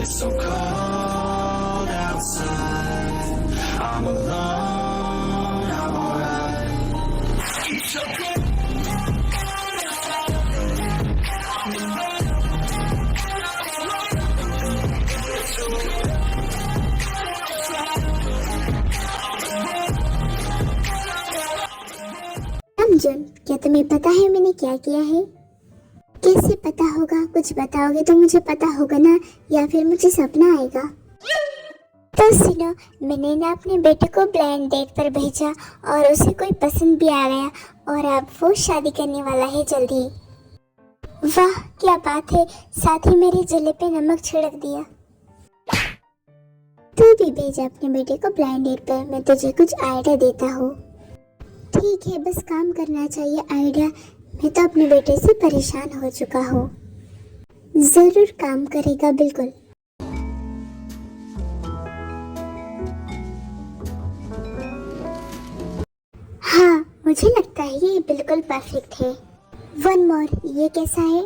It's so cold outside. I'm alone, I'm alright. It's so cold. Arjun, क्या तुम्हें पता है मैंने क्या किया है? कैसे पता होगा? कुछ बताओगे तो मुझे पता होगा ना, या फिर मुझे सपना आएगा। तो सुनो, मैंने ना अपने बेटे को ब्लाइंड डेट पर भेजा और उसे कोई पसंद भी आ गया और अब वो शादी करने वाला है जल्दी। वाह क्या बात है, साथ ही मेरे जले पे नमक छिड़क दिया। तू भी भेजा अपने बेटे को ब्लाइंड डेट पर, मैं तुझे कुछ आइडिया देता हूँ। ठीक है, बस काम करना चाहिए आइडिया। मैं तो अपने बेटे से परेशान हो चुका हूँ। जरूर काम करेगा, बिल्कुल। हाँ, मुझे लगता है ये बिल्कुल परफेक्ट है। वन मोर, ये कैसा है?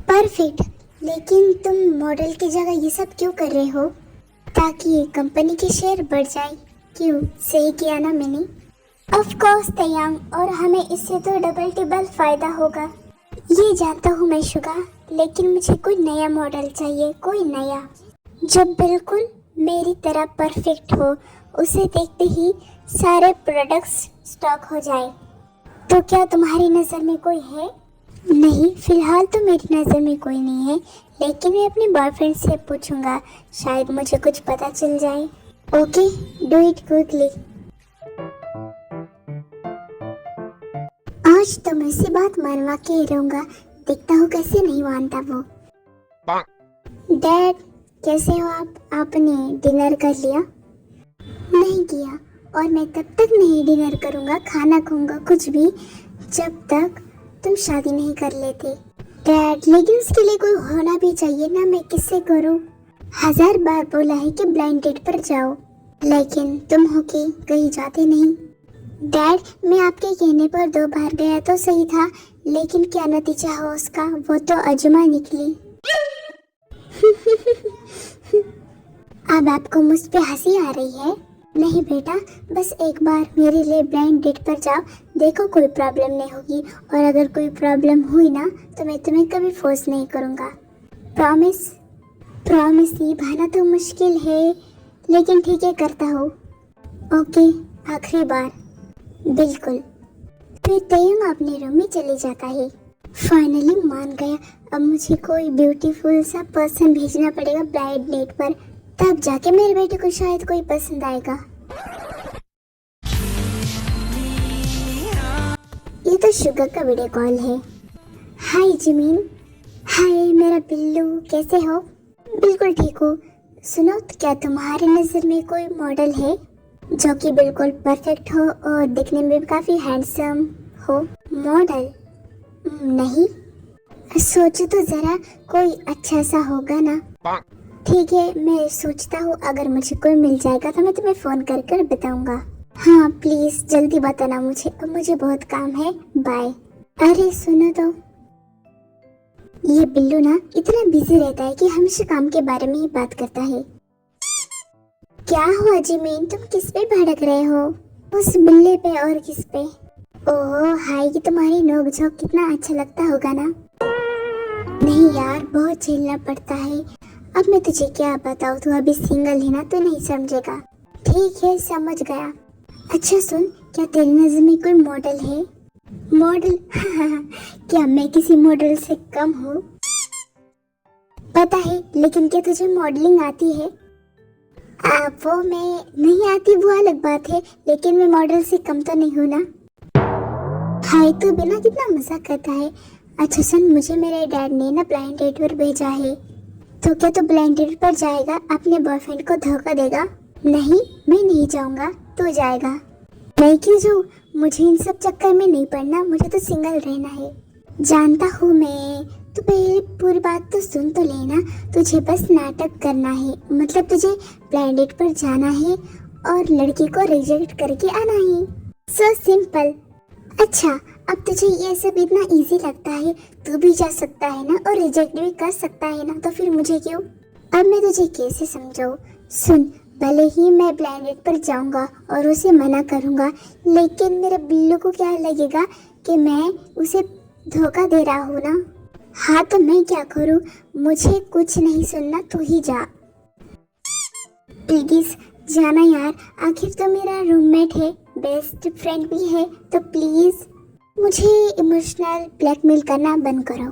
परफेक्ट, लेकिन तुम मॉडल की जगह ये सब क्यों कर रहे हो? ताकि कंपनी के शेयर बढ़ जाए। क्यों, सही किया ना मैंने? ऑफ कोर्स तयंग, और हमें इससे तो डबल टिबल फायदा होगा। ये जानता हूँ मैं शुगा, लेकिन मुझे कोई नया मॉडल चाहिए, कोई नया जो बिल्कुल मेरी तरह परफेक्ट हो। उसे देखते ही सारे प्रोडक्ट्स स्टॉक हो जाए। तो क्या तुम्हारी नज़र में कोई है? नहीं, फिलहाल तो मेरी नज़र में कोई नहीं है, लेकिन मैं अपने बॉयफ्रेंड से पूछूंगा, शायद मुझे कुछ पता चल जाए। Okay, do it quickly. आज तो मैं इसी बात मानवा के ही रहूंगा, देखता हूँ कैसे नहीं मानता वो। डैड, कैसे हो आप? आपने डिनर कर लिया? नहीं किया, और मैं तब तक नहीं डिनर करूंगा, खाना खाऊंगा, कुछ भी, जब तक तुम शादी नहीं कर लेते। डैड, लेकिन उसके लिए कोई होना भी चाहिए ना, मैं किससे करूं? 1000 बार बोला है कि ब्लाइंड डेट पर जाओ, लेकिन तुम हो के कहीं जाते नहीं। डैड, मैं आपके कहने पर 2 बार गया तो सही था, लेकिन क्या नतीजा हो उसका, वो तो अजमा निकली। अब आपको मुझ पे हंसी आ रही है? नहीं बेटा, बस एक बार मेरे लिए ब्लाइंड डेट पर जाओ, देखो कोई प्रॉब्लम नहीं होगी, और अगर कोई प्रॉब्लम हुई ना तो मैं तुम्हें कभी फोर्स नहीं करूँगा। प्रॉमिस? प्रॉमिस निभाना तो मुश्किल है, लेकिन ठीक है, करता हूँ। ओके, आखिरी बार। बिल्कुल। फिर तयंग अपने रूम में चले जाता है। फाइनली मान गया, अब मुझे कोई ब्यूटीफुल सा पर्सन भेजना पड़ेगा ब्लाइंड डेट पर, तब जाके मेरे बेटे को शायद कोई पसंद आएगा। ये तो शुगर का वीडियो कॉल है। हाय जिमीन। हाय मेरा बिल्लू, कैसे हो? बिल्कुल ठीक हो। सुनो, तो क्या तुम्हारी नजर में कोई मॉडल है जो कि बिल्कुल परफेक्ट हो और दिखने में भी काफी हैंडसम हो? मॉडल? नहीं, सोचो तो जरा, कोई अच्छा सा होगा ना। ठीक है, मैं सोचता हूँ, अगर मुझे कोई मिल जाएगा तो मैं तुम्हें फोन कर कर बताऊंगा। हाँ प्लीज जल्दी बताना मुझे, अब मुझे बहुत काम है, बाय। अरे सुनो तो, ये बिल्लू ना इतना बिजी रहता है कि हमेशा काम के बारे में ही बात करता है। क्या हुआ जिमीन, तुम किस पे भड़क रहे हो? उस बिल्ले पे और किस पे? ओह हाय, कि तुम्हारी नोक झोंक कितना अच्छा लगता होगा ना। नहीं यार, बहुत झेलना पड़ता है। अब मैं तुझे क्या बताऊँ, तू अभी सिंगल है ना, तो नहीं समझेगा। ठीक है, समझ गया। अच्छा सुन, क्या तेरी नजर में कोई मॉडल है? मॉडल? क्या मैं किसी मॉडल से कम हूँ? पता है, लेकिन क्या तुझे मॉडलिंग आती है? वो मैं नहीं आती, वो अलग बात है, लेकिन मैं मॉडल से कम तो नहीं हूँ ना। हाय, तू बिना कितना मजाक करता है। अच्छा सुन, मुझे मेरे डैड ने ना ब्लाइंड डेट पर भेजा है, तो क्या तू ब्लाइंड डेट पर जाएगा? अपने बॉयफ्रेंड को धोखा देगा? नहीं, मैं नहीं जाऊंगा, तू जाएगा। मैं क्यों जाऊँ? मुझे इन सब चक्कर में नहीं पड़ना, मुझे तो सिंगल रहना है। जानता हूँ मैं, तो पहले पूरी बात तो सुन तो लेना। तुझे बस नाटक करना है, मतलब तुझे ब्लाइंड डेट पर जाना है और लड़की को रिजेक्ट करके आना है। So simple. अच्छा, अब तुझे ये सब इतना इजी लगता है, तू भी जा सकता है ना और रिजेक्ट भी कर सकता है ना, तो फिर मुझे क्यों? अब मैं तुझे कैसे समझाऊं? सुन, भले ही मैं ब्लाइंड डेट पर जाऊंगा और उसे मना करूंगा, लेकिन मेरे बिल्लू को क्या लगेगा कि मैं उसे धोखा दे रहा हूँ ना। हाँ तो मैं क्या करूँ? मुझे कुछ नहीं सुनना, तू ही जा। प्लीज जाना यार, आखिर तो मेरा रूममेट है, बेस्ट फ्रेंड भी है, तो प्लीज मुझे इमोशनल ब्लैकमेल करना बंद करो।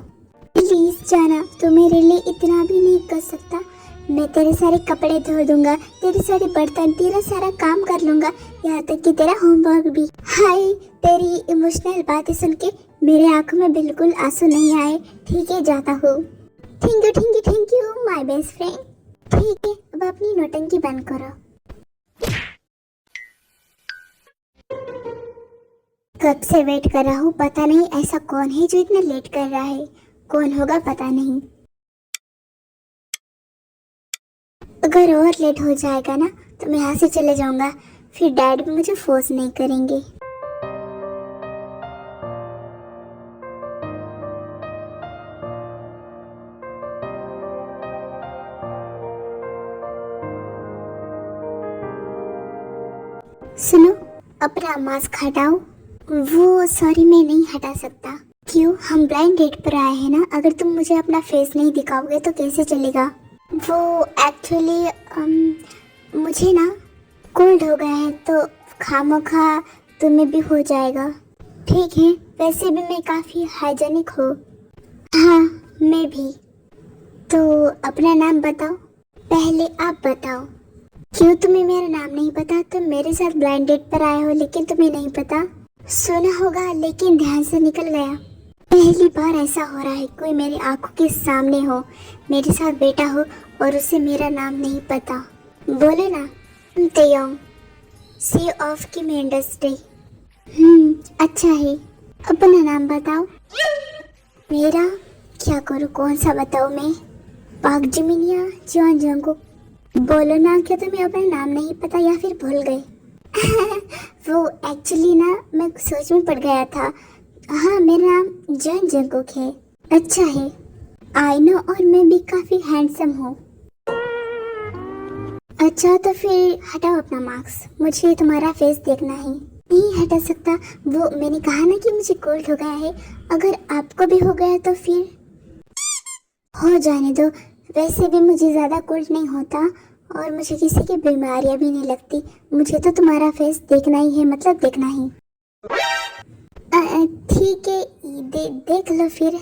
प्लीज जाना, तू मेरे लिए इतना भी नहीं कर सकता। मैं तेरे सारे कपड़े धो दूंगा, तेरे सारे बर्तन, तेरा सारा काम कर लूंगा, यहाँ तक कि तेरा होमवर्क भी। हाय, तेरी इमोशनल बातें सुन के मेरे आंखों में बिल्कुल आंसू नहीं आए। ठीक है, जाता हूँ। Thank you my best friend. ठीक है, अब अपनी नौटंकी बंद करो। कब से वेट कर रहा हूँ, पता नहीं ऐसा कौन है जो इतना लेट कर रहा है। कौन होगा पता नहीं। अगर और लेट हो जाएगा ना तो मैं यहाँ से चले जाऊंगा, फिर डैड भी मुझे फोर्स नहीं करेंगे। सुनो, अपना मास्क हटाओ। वो सॉरी, मैं नहीं हटा सकता। क्यों? हम ब्लाइंड डेट पर आए हैं ना, अगर तुम मुझे अपना फेस नहीं दिखाओगे तो कैसे चलेगा? वो एक्चुअली मुझे ना कोल्ड हो गया है, तो खामोखा तुम्हें भी हो जाएगा। ठीक है, वैसे भी मैं काफ़ी हाइजेनिक हूँ। हाँ, मैं भी। तो अपना नाम बताओ। पहले आप बताओ, क्यों तुम्हें मेरा नाम नहीं पता? तुम मेरे साथ ब्लाइंड डेट पर आए हो लेकिन तुम्हें नहीं पता। सुना होगा लेकिन ध्यान से निकल गया। पहली बार ऐसा हो रहा है, कोई मेरी आंखों के सामने हो, मेरे साथ बैठा हो और उसे मेरा नाम नहीं पता। बोले ना, तेयोंग, सी ऑफ की मैं इंडस्ट्री। अच्छा है, अपना नाम बताओ। मेरा क्या करूँ, कौन सा बताऊँ मैं? पाक जिमिन या जॉन जंगकुक? बोलो ना, क्या तुम्हें अपना नाम नहीं पता या फिर भूल गए? वो एक्चुअली ना मैं सोच में पड़ गया था। हाँ, मेरा नाम जॉन जंगकुक है। अच्छा है, आई नो, और मैं भी काफी हैंडसम हूँ। अच्छा तो फिर हटाओ अपना मास्क, मुझे तुम्हारा फेस देखना है। नहीं हटा सकता, वो मैंने कहा ना कि मुझे कोल्ड हो गया है। अगर आपको भी हो गया तो फिर हो जाने दो। वैसे भी मुझे ज़्यादा कोल्ड नहीं होता और मुझे किसी की बीमारियां भी नहीं लगती। मुझे तो तुम्हारा फेस देखना ही है, मतलब देखना ही। ठीक है, देख लो फिर।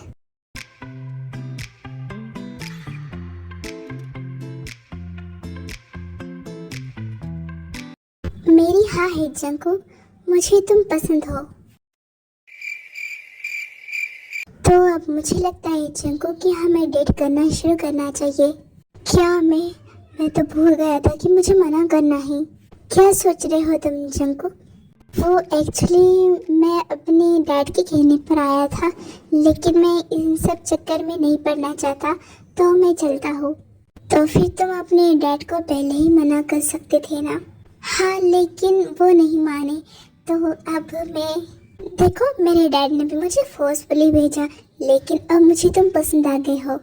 मेरी हाँ है जंगकुक, मुझे तुम पसंद हो। तो अब मुझे लगता है जंगकुक कि हमें डेट करना शुरू करना चाहिए। क्या? मैं तो भूल गया था कि मुझे मना करना है। क्या सोच रहे हो तुम जंगकुक? वो एक्चुअली मैं अपने डैड के कहने पर आया था, लेकिन मैं इन सब चक्कर में नहीं पड़ना चाहता, तो मैं चलता हूँ। तो फिर तुम अपने डैड को पहले ही मना कर सकते थे ना? हाँ, लेकिन वो नहीं माने, तो अब मैं, देखो मेरे डैड ने भी मुझे फोर्सफुली भेजा, लेकिन अब मुझे तुम पसंद आ गए हो।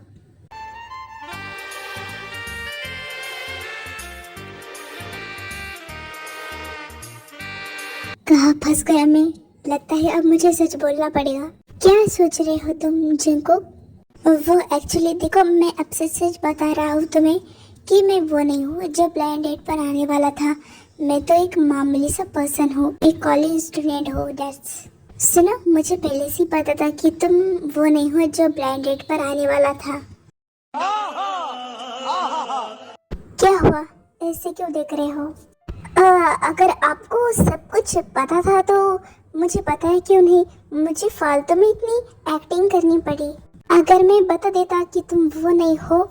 कहाँ फंस गया मैं? लगता है अब मुझे सच बोलना पड़ेगा। क्या सोच रहे हो तुम जंगकुक? वो एक्चुअली देखो, मैं अब सच बता रहा हूँ तुम्हें कि मैं वो नहीं हूँ जो ब्लाइंड डेट पर आने वाला था। मैं तो एक मामूली सा पर्सन हूँ, एक कॉलेज स्टूडेंट हूँ। दैट्स, सुनो, मुझे पहले से पता था कि तुम वो नहीं हो जो ब्लाइंड डेट पर आने वाला था। क्या हुआ, ऐसे क्यों देख रहे हो? अगर आपको सब कुछ पता था तो मुझे पता है क्यों नहीं, मुझे फालतू में इतनी एक्टिंग करनी पड़ी। अगर मैं बता देता कि तुम वो नहीं हो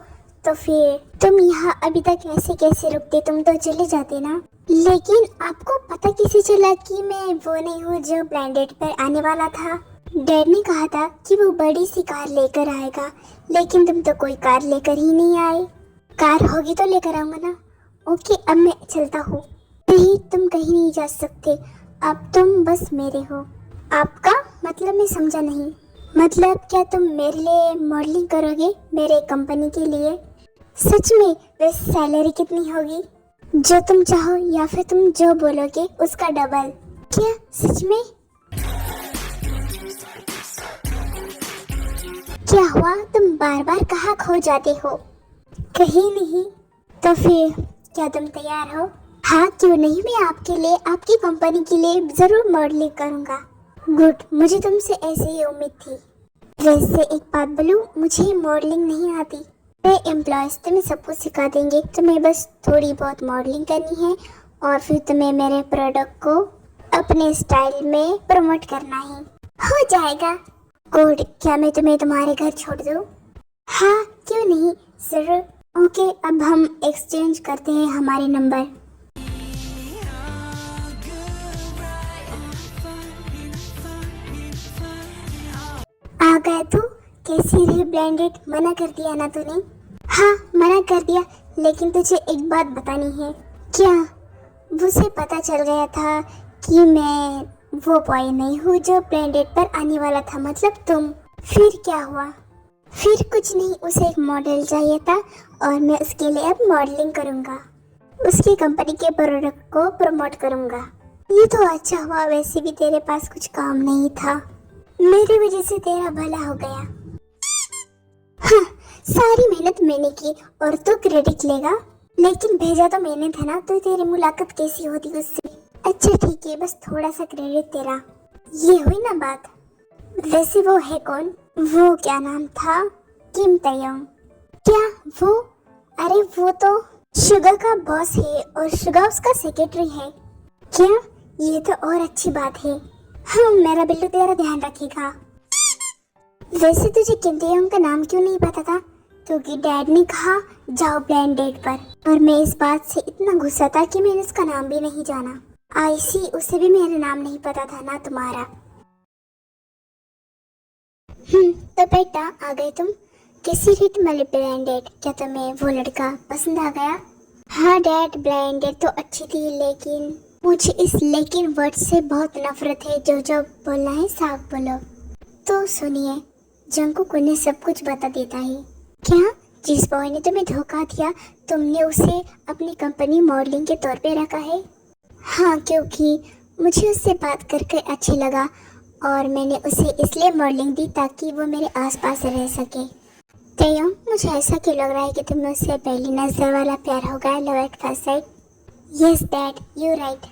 तो फिर तुम यहाँ अभी तक ऐसे कैसे रुकते, तुम तो चले जाते ना। लेकिन आपको पता कैसे चला कि मैं वो नहीं हूँ जो ब्लाइंड डेट पर आने वाला था? डैड ने कहा था कि वो बड़ी सी कार लेकर आएगा, लेकिन तुम तो कोई कार लेकर ही नहीं आए। कार होगी तो लेकर आऊंगा ना। ओके, अब मैं चलता हूँ। नहीं, तुम कहीं नहीं जा सकते, अब तुम बस मेरे हो। आपका मतलब मैं समझा नहीं। मतलब क्या तुम मेरे लिए मॉडलिंग करोगे, मेरे कंपनी के लिए? सच में? वैसे सैलरी कितनी होगी? जो तुम चाहो या फिर तुम जो बोलोगे उसका डबल। क्या सच में? क्या हुआ, तुम बार बार कहाँ खो जाते हो? कहीं नहीं। तो फिर क्या तुम तैयार हो? हाँ क्यों नहीं, मैं आपके लिए, आपकी कंपनी के लिए जरूर मॉडलिंग करूँगा। गुड, मुझे तुमसे ऐसे ही उम्मीद थी। वैसे एक बात बोलूं, मुझे मॉडलिंग नहीं आती। मैं एम्प्लॉयज तुम्हें सब कुछ सिखा देंगे, तुम्हें बस थोड़ी बहुत मॉडलिंग करनी है और फिर तुम्हें मेरे प्रोडक्ट को अपने स्टाइल में प्रमोट करना है। हो जाएगा। गुड, क्या मैं तुम्हें तुम्हारे घर छोड़ दूं? हाँ क्यों नहीं, जरूर। ओके, अब हम एक्सचेंज करते हैं हमारे नंबर। आ गया तू? कैसी रही ब्लेंडेड? मना कर दिया ना तूने? हाँ मना कर दिया, लेकिन तुझे एक बात बतानी है। क्या? मुझे पता चल गया था कि मैं वो बॉय नहीं हूँ जो ब्लेंडेड पर आने वाला था, मतलब तुम। फिर क्या हुआ? फिर कुछ नहीं, उसे एक मॉडल चाहिए था और मैं उसके लिए अब मॉडलिंग करूँगा, उसकी कंपनी के प्रोडक्ट को प्रमोट करूँगा। ये तो अच्छा हुआ, वैसे भी तेरे पास कुछ काम नहीं था, मेरी वजह से तेरा भला हो गया। हाँ, सारी मेहनत मैंने की और तू क्रेडिट लेगा, लेकिन भेजा तो मैंने था ना, तो तेरी मुलाकात कैसी होती उससे? अच्छा ठीक है, बस थोड़ा सा क्रेडिट तेरा। ये हुई ना बात। वैसे वो है कौन? वो क्या नाम था? किम तयंग। क्या वो? अरे वो तो शुगा का बॉस है और शुगा उसका सेक्रेटरी है। क्या? ये तो और अच्छी बात है। हाँ, मेरा बिल्लू तेरा ध्यान रखेगा। वैसे तुझे किम तयंग का नाम क्यों नहीं पता था? क्योंकि डैड ने कहा जाओ ब्लेंडेड पर, और मैं इस बात से इतना गुस्सा था कि मैंने उसका नाम भी नहीं जाना। आईसी, उसे भी मेरा नाम नहीं पता था ना तुम्हारा। तो बेटा आ गए तुम। कैसी रही तुम्हारी ब्लेंडेड? क्या तुम्हें वो लड़का पसंद आ गया? हाँ डैड, ब्लेंडेड तो अच्छी थी, लेकिन मुझे इस लेकिन वर्ड से बहुत नफरत है। जो जो बोलना है साफ बोलो। तो सुनिए, जंकुक उन्हें सब कुछ बता देता है। क्या? जिस बॉय ने तुम्हें धोखा दिया, तुमने उसे अपनी कंपनी मॉडलिंग के तौर पे रखा है? हाँ, क्योंकि मुझे उससे बात करके अच्छा लगा और मैंने उसे इसलिए मॉडलिंग दी ताकि वो मेरे आसपास रह सके। तयंग, मुझे ऐसा क्यों लग रहा है कि तुम्हें उससे पहली नजर वाला प्यार हो गया, love at first sight? Yes dad, you right.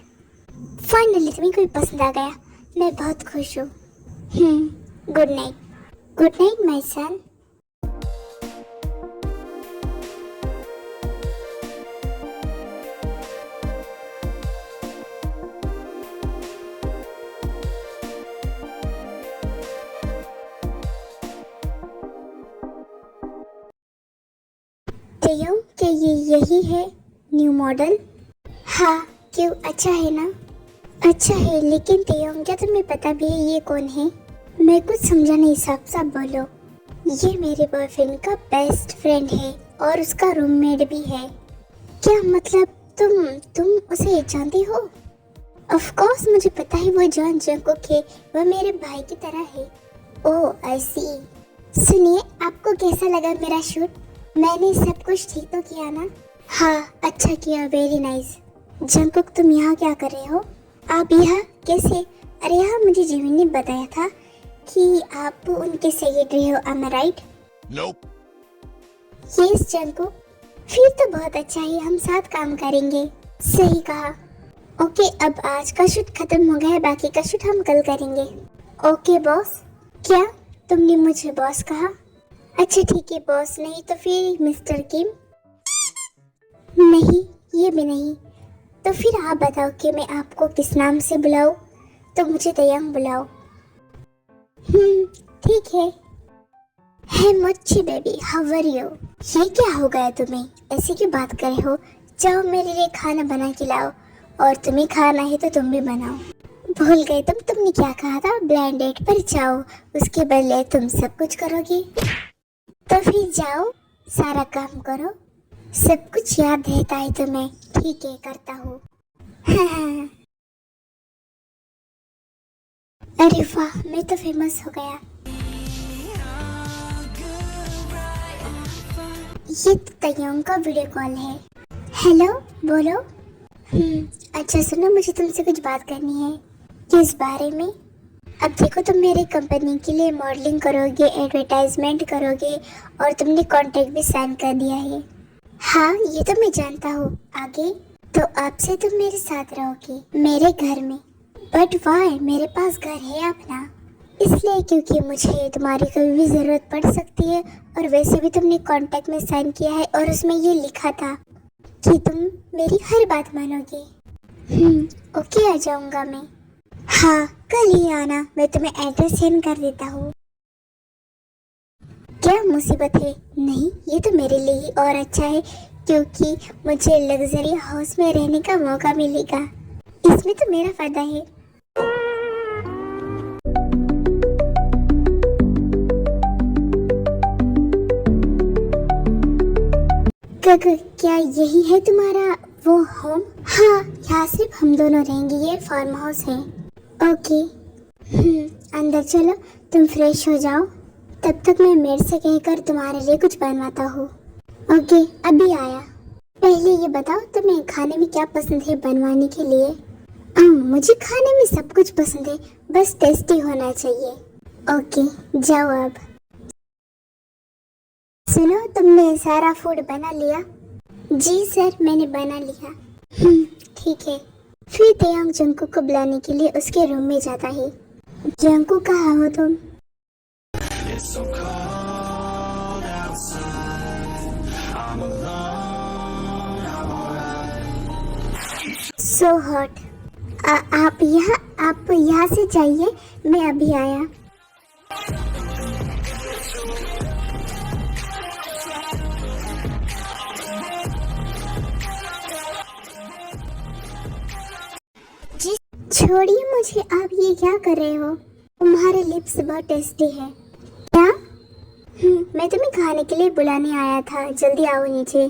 Finally तुम्हें कोई पसंद आ गया, मैं बहुत खुश हूँ। Good night. Good night my son. Taeyang, क्या ये यही है न्यू मॉडल? हाँ, क्यों, अच्छा है ना? अच्छा है, लेकिन तयंग क्या तुम्हें पता भी है ये कौन है? मैं कुछ समझा नहीं, साफ साफ बोलो। ये मेरे बॉयफ्रेंड का बेस्ट फ्रेंड है और उसका रूममेट भी है। क्या मतलब तुम उसे जानती हो? ऑफ कोर्स मुझे पता है, वो जॉन जंकुक है, वो मेरे भाई की तरह है। ओह आई सी। सुनिए, आपको कैसा लगा मेरा शूट? मैंने सब कुछ ठीक तो किया ना? हाँ अच्छा किया, वेरी नाइस। जंकुक तुम यहाँ क्या कर रहे हो? आप यहाँ कैसे? अरे हाँ, मुझे जिमिन ने बताया था कि आप उनके सेक्रेटरी हो, am I right? Nope. Yes Jungkook, फिर तो बहुत अच्छा है, हम साथ काम करेंगे। सही कहा। ओके, अब आज का शूट खत्म हो गया है, बाकी का शूट हम कल करेंगे। Okay boss. क्या तुमने मुझे बॉस कहा? अच्छा ठीक है बॉस, नहीं तो फिर मिस्टर किम। नहीं, ये भी नहीं। तो फिर आप बताओ कि मैं आपको किस नाम से बुलाऊं? तो मुझे तयंग बुलाओ। ठीक है। हे मोची बेबी, हाउ आर यू? ये क्या हो गया तुम्हें? ऐसे क्यों बात कर रहे हो? जाओ मेरे लिए खाना बना के लाओ, और तुम्हें खाना है तो तुम भी बनाओ। भूल गए तुमने क्या कहा था? ब्लेंडेड पर जाओ, उसके बदले तुम सब कुछ करोगे। तो फिर जाओ, सारा काम करो, सब कुछ याद रहता है तुम्हें। ठीक है, करता हूँ। अरे वाह, मैं तो फेमस हो गया। ये तो तयंग का वीडियो कॉल है। हेलो, बोलो। अच्छा सुनो, मुझे तुमसे कुछ बात करनी है। किस बारे में? अब देखो, तुम मेरे कंपनी के लिए मॉडलिंग करोगे, एडवर्टाइजमेंट करोगे और तुमने कॉन्ट्रैक्ट भी साइन कर दिया है। हाँ, ये तो मैं जानता हूँ। आगे? तो अब से तुम मेरे साथ रहोगे मेरे घर में। But why? मेरे पास घर है अपना। इसलिए क्योंकि मुझे तुम्हारी कभी भी जरूरत पड़ सकती है, और वैसे भी तुमने कॉन्ट्रैक्ट में साइन किया है और उसमें ये लिखा था कि तुम मेरी हर बात मानोगे। ओके, आ जाऊंगा मैं। हाँ, कल ही आना, मैं तुम्हें एड्रेस सेंड कर देता हूँ। क्या मुसीबत है? नहीं, ये तो मेरे लिए ही और अच्छा है, क्योंकि मुझे लग्जरी हाउस में रहने का मौका मिलेगा। इसमें तो मेरा फायदा है। क्या यही है तुम्हारा वो होम? हाँ, यहाँ सिर्फ हम दोनों रहेंगे, ये फार्म हाउस है। ओके। अंदर चलो, तुम फ्रेश हो जाओ, तब तक मैं मेड से कहकर तुम्हारे लिए कुछ बनवाता हूँ। ओके, अभी आया। पहले ये बताओ, तुम्हें खाने में क्या पसंद है बनवाने के लिए? मुझे खाने में सब कुछ पसंद है, बस टेस्टी होना चाहिए। ओके, जाओ अब। सुनो, तुमने सारा फूड बना लिया? जी सर, मैंने बना लिया। ठीक है। फिर तयंग जंकू को बुलाने के लिए उसके रूम में जाता है। जंकू, कहाँ हो तुम? It's so cold outside. I'm alone, I'm alright. So hot. आप यहाँ से जाइए, मैं अभी आया। जी छोड़िए मुझे, आप ये क्या कर रहे हो? तुम्हारे लिप्स बहुत टेस्टी है। क्या? मैं तुम्हें खाने के लिए बुलाने आया था, जल्दी आओ नीचे।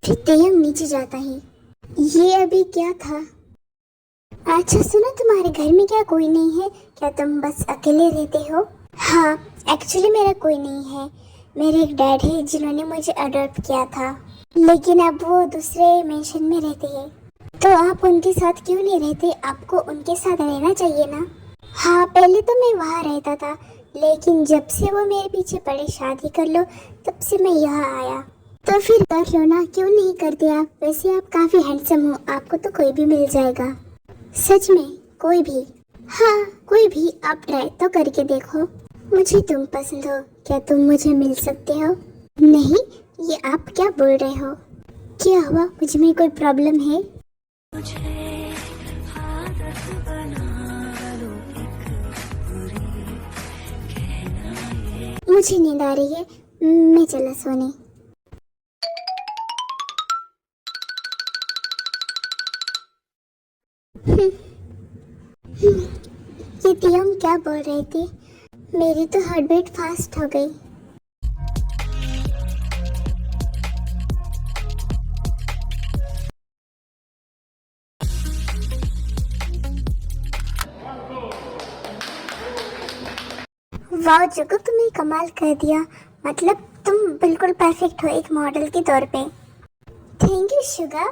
फिर तयंग नीचे जाता है। ये अभी क्या था? अच्छा सुनो, तुम्हारे घर में क्या कोई नहीं है? क्या तुम बस अकेले रहते हो? हाँ, एक्चुअली मेरा कोई नहीं है। मेरे एक डैड है जिन्होंने मुझे अडॉप्ट किया था, लेकिन अब वो दूसरे मेंशन में रहते हैं। तो आप उनके साथ क्यों नहीं रहते? आपको उनके साथ रहना चाहिए ना। हाँ, पहले तो मैं वहाँ रहता था, लेकिन जब से वो मेरे पीछे पड़े शादी कर लो, तब से मैं यहाँ आया। तो फिर कर लो ना, क्यों नहीं करते आप? वैसे आप काफी हैंडसम हो, आपको तो कोई भी मिल जाएगा। सच में? कोई भी? हाँ, कोई भी। आप ट्राई तो करके देखो। मुझे तुम पसंद हो, क्या तुम मुझे मिल सकते हो? नहीं, ये आप क्या बोल रहे हो? क्या हुआ? मुझे में कोई प्रॉब्लम है? मुझे नींद आ रही है, मैं चला सोने। ये तयंग क्या बोल रही थी? मेरी तो हार्ट बीट फास्ट हो गई। वाह जुगु, तुमने कमाल कर दिया। मतलब तुम बिल्कुल परफेक्ट हो एक मॉडल के तौर पे। Thank you Suga.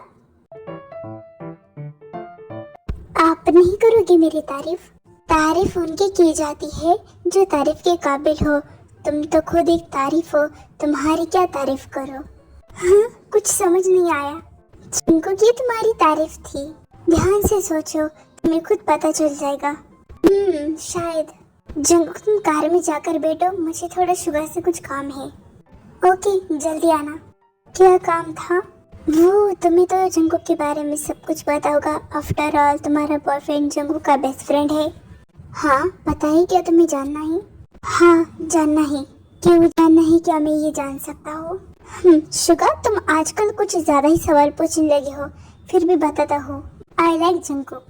आप नहीं करोगे मेरी तारीफ? तारीफ उनकी की जाती है जो तारीफ के काबिल हो। तुम तो खुद एक तारीफ हो, तुम्हारी क्या तारीफ करो? हाँ, कुछ समझ नहीं आया। जिनको की तुम्हारी तारीफ थी। ध्यान से सोचो, तुम्हें खुद पता चल जाएगा। शायद। जंगकुक, तुम कार में जाकर बैठो, मुझे थोड़ा शुगर से कुछ काम है। ओके, जल्दी आना। क्या काम था? वो तुम्हें तो जंगकुक के बारे में सब कुछ पता होगा। आफ्टर ऑल तुम्हारा बॉयफ्रेंड जंगकुक का बेस्ट फ्रेंड है। हाँ, पता है। क्या तुम्हें जानना है? हाँ, जानना है। क्यों जानना है? क्या मैं ये जान सकता हूँ? शुगा, तुम आजकल कुछ ज्यादा ही सवाल पूछने लगे हो। फिर भी बताता हूँ, आई लाइक जंगकुक।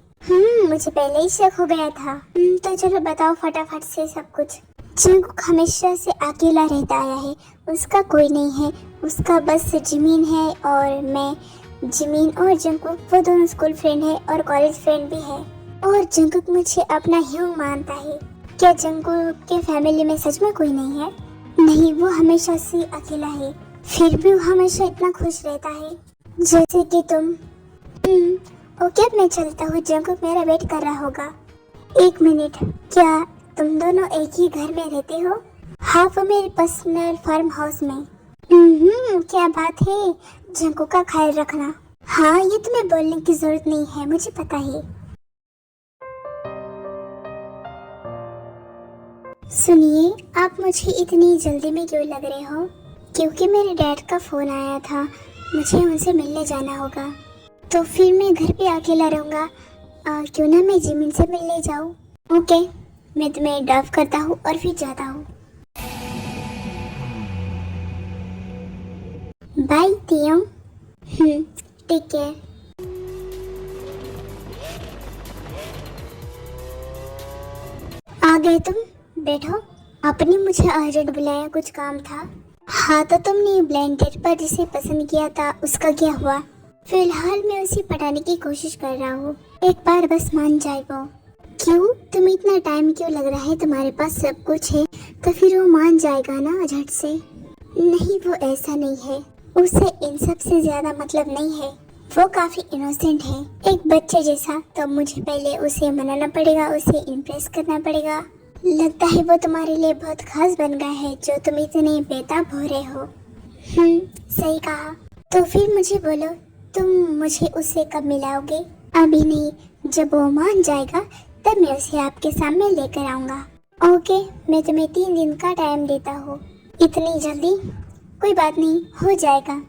मुझे पहले ही शक हो गया था। तो चलो बताओ फटाफट से सब कुछ। जंगकुक हमेशा से अकेला रहता आया है, उसका कोई नहीं है। उसका बस जिमीन है और मैं। जिमीन और जंगकुक वो दोनों स्कूल फ्रेंड है और कॉलेज फ्रेंड भी है। और जंगकुक मुझे अपना ह्यूंग मानता है। क्या जंगकुक के फैमिली में सच में कोई नहीं है? नहीं, वो हमेशा से अकेला है, फिर भी वो हमेशा इतना खुश रहता है जैसे कि तुम। ओके, अब मैं चलता हूँ, जंगकुक मेरा वेट कर रहा होगा। 1 मिनट, क्या तुम दोनों एक ही घर में रहते हो? हाँ, वो मेरे पर्सनल फार्म हाउस में। क्या बात है, जंगकुक का ख्याल रखना। हाँ, ये तुम्हें बोलने की जरूरत नहीं है, मुझे पता है। सुनिए, आप मुझे इतनी जल्दी में क्यों लग रहे हो? क्योंकि मेरे डैड का फोन आया था, मुझे उनसे मिलने जाना होगा। तो फिर मैं घर पे अकेला रहूँगा, क्यों ना मैं जिमिन से मिलने जाऊँ? ओके, मैं तुम्हें ड्रॉप करता हूँ और फिर जाता हूँ। Bye Taeyong. Take care. आ गए तुम, बैठो। आपने मुझे अर्जेंट बुलाया, कुछ काम था? हाँ, तो तुमने ब्लैंकेट पर जिसे पसंद किया था उसका क्या हुआ? फिलहाल मैं उसे पटाने की कोशिश कर रहा हूँ, एक बार बस मान जाए वो। क्यों, तुम्हें इतना टाइम क्यों लग रहा है? तुम्हारे पास सब कुछ है तो फिर वो मान जाएगा ना झट से। नहीं, वो ऐसा नहीं है, उसे इन सब से ज्यादा मतलब नहीं है। वो काफी इनोसेंट है, एक बच्चे जैसा। तो मुझे पहले उसे मनाना पड़ेगा, उसे इम्प्रेस करना पड़ेगा। लगता है वो तुम्हारे लिए बहुत खास बन गया है, जो तुम इतने बेताब हो रहे हो। सही कहा। तो फिर मुझे बोलो, तुम मुझे उससे कब मिलाओगे? अभी नहीं, जब वो मान जाएगा तब मैं उसे आपके सामने लेकर आऊंगा। ओके, मैं तुम्हें 3 दिन का टाइम देता हूँ। इतनी जल्दी? कोई बात नहीं, हो जाएगा।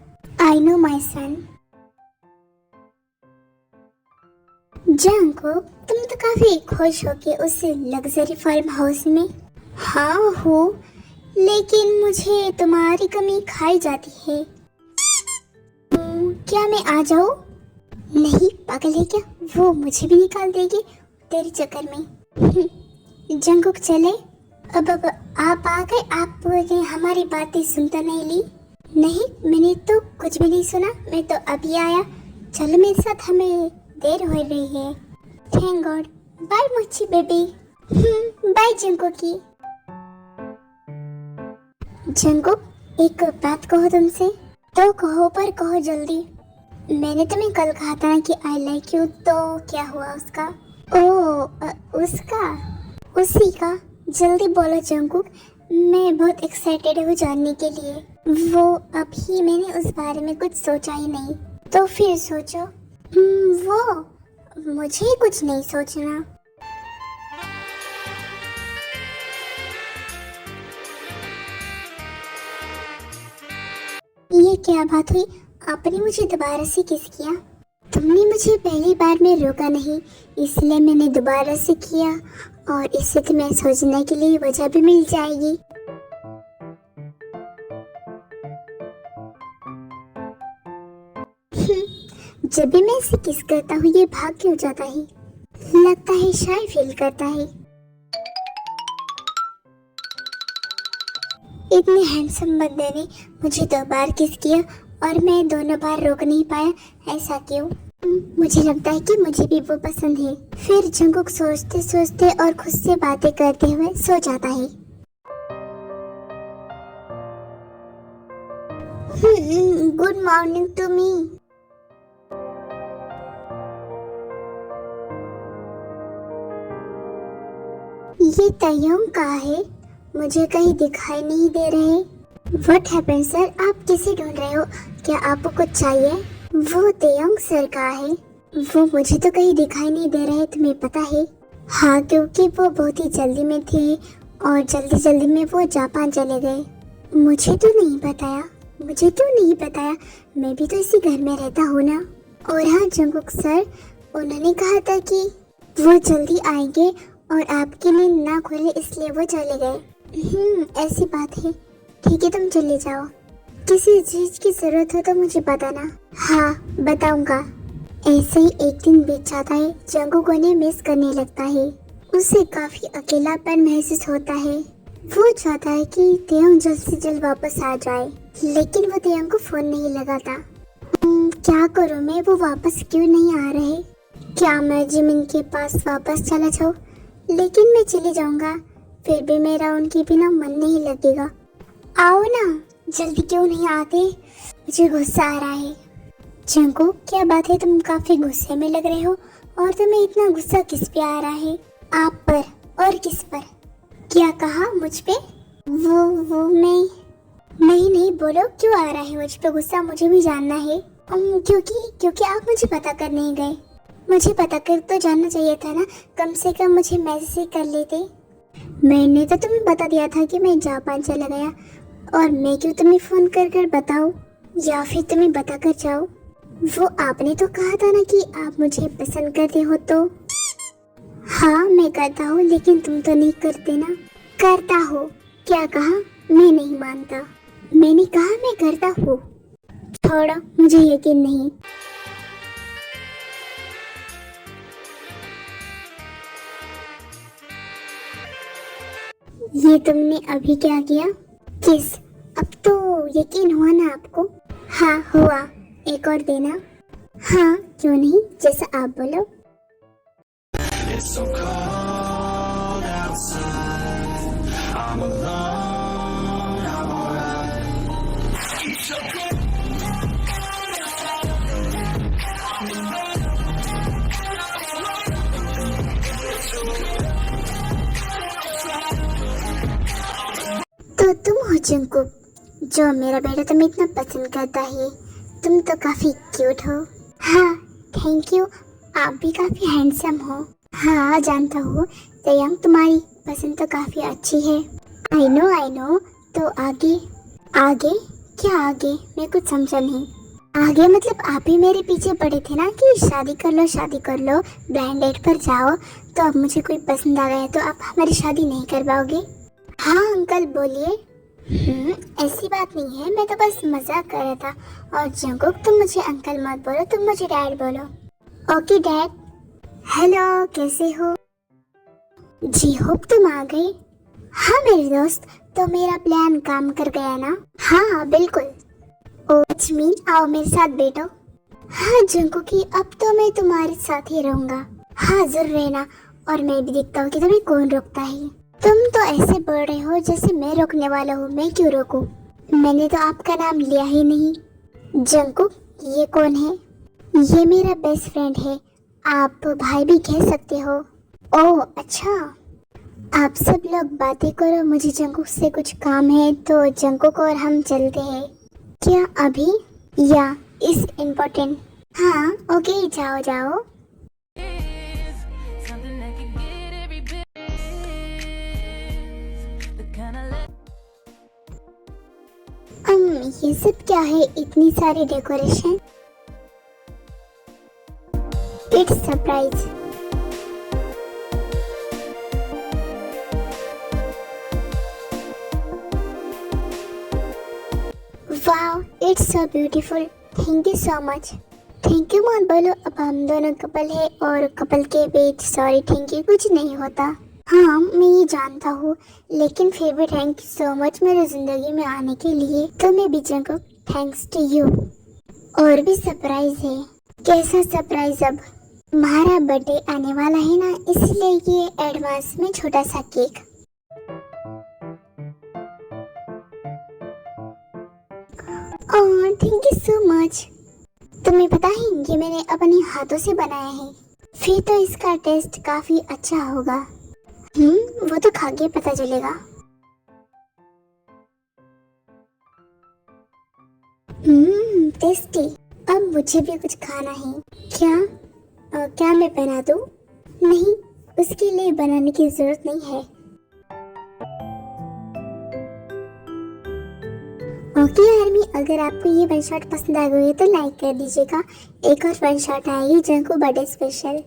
I know my sun. Jungkook, तुम तो काफी खुश हो कि उस लग्जरी फार्म हाउस में। हाँ हो, लेकिन मुझे तुम्हारी कमी खाई जाती है। क्या मैं आ जाऊँ? नहीं, पागल है क्या? वो मुझे भी निकाल देगी तेरे चक्कर में। जंगकुक चले? अब आप आ गए, आपने हमारी बातें सुनता नहीं ली? नहीं, मैंने तो कुछ भी नहीं सुना, मैं तो अभी आया। चलो मेरे साथ, हमें देर हो रही है। Thank God. बाय मुच्ची बेबी। Bye Jungkookie. जंगकुक, एक बात कहो तुमसे। तो कहो, पर कहो जल्दी। मैंने तुम्हें कल कहा था ना कि आई लाइक यू, तो क्या हुआ उसका? उसका? उसी का? जल्दी बोलो जंगकुक, मैं बहुत एक्साइटेड हूँ जानने के लिए। वो अभी मैंने उस बारे में कुछ सोचा ही नहीं। तो फिर सोचो। वो मुझे कुछ नहीं सोचना। ये क्या बात हुई? आपने मुझे दोबारा से किस किया? तुमने मुझे पहली बार में रोका नहीं, इसलिए मैंने दोबारा से किया, और इससे तुम्हें सोचने के लिए वजह भी मिल जाएगी। जब भी मैं इसे किस करता हूँ ये भाग क्यों जाता है? लगता है शाय फील करता है। इतने हैंडसम बंदे ने मुझे 2 बार किस किया और मैं दोनों बार रोक नहीं पाया, ऐसा क्यों? मुझे लगता है कि मुझे भी वो पसंद है। फिर जंगकुक सोचते सोचते और खुद से बातें करते हुए सो जाता है। Good morning to me. ये तयंग कहाँ है? मुझे कहीं दिखाई नहीं दे रहे। What happened sir? आप किसे ढूंढ रहे हो? क्या आपको कुछ चाहिए? वो तयंग सर कहाँ है? वो मुझे तो कहीं दिखाई नहीं दे रहे, तुम्हें पता है? हाँ, क्योंकि वो बहुत ही जल्दी में थे और जल्दी जल्दी में वो जापान चले गए। मुझे तो नहीं बताया। मुझे क्यों नहीं बताया? मैं भी तो इसी घर में रहता हूँ ना। और हाँ जंगकुक सर, उन्होंने कहा था कि वो जल्दी आएंगे और आपकी नींद ना खुले, इसलिए वो चले गए। ऐसी बात है। ठीक है, तुम चले जाओ। किसी चीज की जरूरत हो तो मुझे बताना। हाँ, बताऊंगा। ऐसे ही एक दिन बीत जाता है। जंगकुक उन्हें मिस करने लगता है। उसे काफी अकेलापन महसूस होता है। वो चाहता है कि तयंग जल्द से जल्द वापस आ जाए, लेकिन वो तयंग को फोन नहीं लगाता। क्या करूं मैं? वो वापस क्यों नहीं आ रहे? क्या मैं जिमिन के पास वापस चला जाऊँ? लेकिन मैं चली जाऊंगा, फिर भी मेरा उनके बिना मन नहीं लगेगा। आओ ना, जल्दी क्यों नहीं आते? मुझे गुस्सा आ रहा है। जंगकुक, क्या बात है, तुम काफी गुस्से में लग रहे हो। और तुम्हें इतना गुस्सा किस पे आ रहा है? आप पर और किस पर? क्या कहा? मुझ पे? वो मैं नहीं बोलो, क्यों आ रहा है मुझ पे गुस्सा? मुझे भी जानना है। क्योंकि आप मुझे पता कर नहीं गए। मुझे पता कर तो जानना चाहिए था ना, कम से कम मुझे मैसेज कर लेते। मैंने तो तुम्हें बता दिया था कि मैं जापान चला गया, और मैं क्यों तुम्हें फोन कर बताऊं, या फिर तुम्हें बता कर जाओ? वो आपने तो कहा था ना कि आप मुझे पसंद करते हो। तो हाँ, मैं करता हूँ, लेकिन तुम तो नहीं करते ना। करता हो? क्या कहा? मैं नहीं मानता। मैंने कहा मैं करता हूँ। छोड़ो, मुझे यकीन नहीं। ये तुमने अभी क्या किया? किस? अब तो यकीन हुआ ना आपको? हाँ हुआ। एक और देना। हाँ क्यों नहीं, जैसा आप बोलो। It's so cold outside. I'm alone, I'm alright. तो तुम हो जंगकुक, जो मेरा बेटा तुम्हें इतना पसंद करता है। तुम तो काफी क्यूट हो। हाँ थैंक यू, आप भी काफी हैंडसम हो। हाँ जानता हूँ, तयंग तुम्हारी पसंद तो काफी अच्छी है। I know. तो आगे? आगे? क्या आगे? मैं कुछ समझा नहीं। आगे मतलब आप ही मेरे पीछे पड़े थे ना कि शादी कर लो, ब्लाइंड डेट पर जाओ। तो अब मुझे कोई पसंद आ गया तो आप हमारी शादी नहीं कर पाओगे? हाँ अंकल बोलिए। ऐसी बात नहीं है, मैं तो बस मजाक कर रहा था। और जंगकुक, तुम मुझे अंकल मत बोलो, तुम मुझे डैड बोलो। Okay dad. हेलो, कैसे हो? जी होप तुम आ गए। हाँ मेरे दोस्त, तो मेरा प्लान काम कर गया ना? हाँ बिल्कुल। ओ जिमिन, आओ मेरे साथ बैठो। हाँ जंगकुकी, अब तो मैं तुम्हारे साथ ही रहूंगा। हाँ जरूर रहना, और मैं भी देखता हूँ कि तुम्हें कौन रोकता है। तुम तो ऐसे बोल रहे हो जैसे मैं रोकने वाला हूँ। मैं क्यों रोकूं? मैंने तो आपका नाम लिया ही नहीं। जंगकुक, ये कौन है? ये मेरा बेस्ट फ्रेंड है, आप भाई भी कह सकते हो। ओह अच्छा, आप सब लोग बातें करो, मुझे जंगकुक से कुछ काम है, तो जंगकुक और हम चलते हैं। क्या अभी, या इस इम्पोर्टेंट? हाँ ओके, जाओ जाओ। Something that can get every bit. The kind of ये सब क्या है, इतनी सारी decoration? It's surprise. Wow, it's so beautiful, thank you so much. Thank you मत बोलो, अब हम दोनों कपल है, और कपल के बीच सॉरी थैंक यू कुछ नहीं होता। हाँ मैं ये जानता हूँ, लेकिन फिर भी थैंक यू सो मच मेरे जिंदगी में आने के लिए। तो मैं भी जंगकुक, थैंक्स टू यू। और भी सरप्राइज है। कैसा सरप्राइज? अब तुम्हारा बर्थडे आने वाला है ना, इसलिए ये एडवांस में छोटा सा cake. Oh thank you so much. तुम्हें पता है ये मैंने अपने हाथों से बनाया है, फिर तो इसका टेस्ट काफी अच्छा होगा। वो तो खा के पता चलेगा। टेस्टी। अब मुझे भी कुछ खाना है। क्या मैं बना दूं? नहीं, उसके लिए बनाने की जरूरत नहीं है। ओके आर्मी, अगर आपको ये वन शॉट पसंद आ गई है तो लाइक कर दीजिएगा। एक और वन शॉट आएगी जंगकुक बर्थडे स्पेशल।